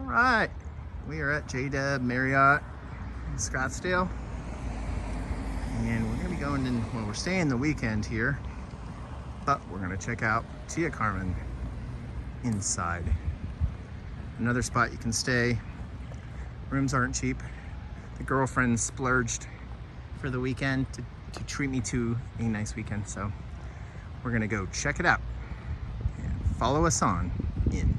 right, we are at JW Marriott in Scottsdale, and we're gonna be going in, well, we're staying the weekend here, but we're gonna check out Tia Carmen inside. Another spot you can stay. Rooms aren't cheap. The girlfriend splurged for the weekend to treat me to a nice weekend, so we're gonna go check it out and follow us on in.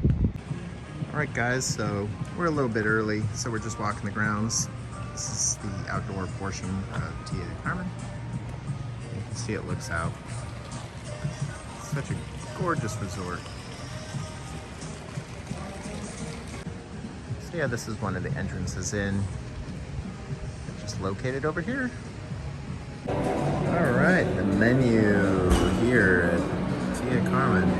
All right, guys, so we're a little bit early, so we're just walking the grounds. This is the outdoor portion of Tia Carmen. You can see it looks out. Such a gorgeous resort. So yeah, this is one of the entrances in. Just located over here. All right, the menu here at Tia Carmen.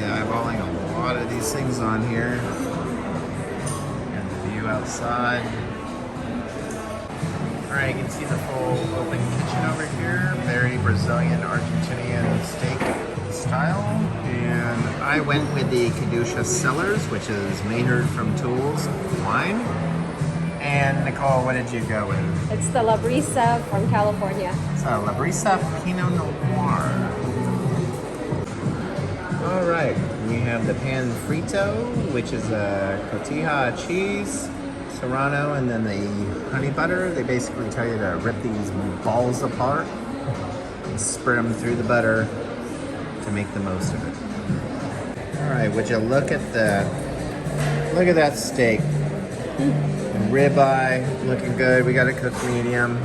Eyeballing a lot of these things on here. And the view outside. Alright, you can see the full open kitchen over here. Very Brazilian, Argentinian steak style. And I went with the Caduceus Cellars, which is Maynard from Tools wine. And Nicole, what did you go with? It's the La Brisa from California. It's a La Brisa Pinot Noir. All right, we have the pan frito, which is a cotija cheese, serrano, and then the honey butter. They basically tell you to rip these balls apart and spread them through the butter to make the most of it. All right, would you look at that steak. Ribeye, looking good. We got it cooked medium.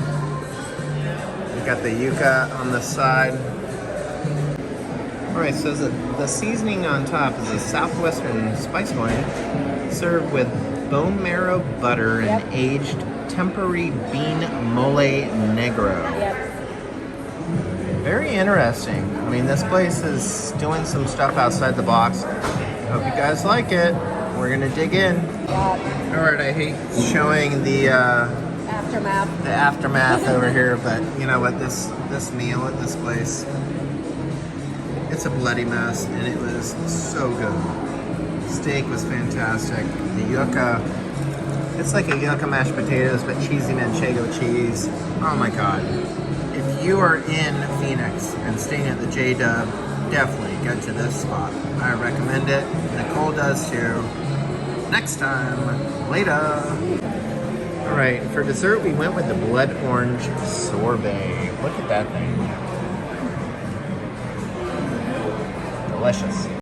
We got the yuca on the side. All right, so the seasoning on top is a southwestern spice wine served with bone marrow butter and aged tempuri bean mole negro. Yep. Very interesting. I mean, this place is doing some stuff outside the box. Hope you guys like it. We're gonna dig in. Yeah. All right, I hate showing the aftermath over here, but you know what? This meal at this place, it's a bloody mess, and it was so good. Steak was fantastic. The yucca, it's like a yucca mashed potatoes, but cheesy manchego cheese. Oh my God. If you are in Phoenix and staying at the JW, definitely go to this spot. I recommend it. Nicole does too. Next time, later. All right, for dessert, we went with the blood orange sorbet. Look at that thing. Delicious.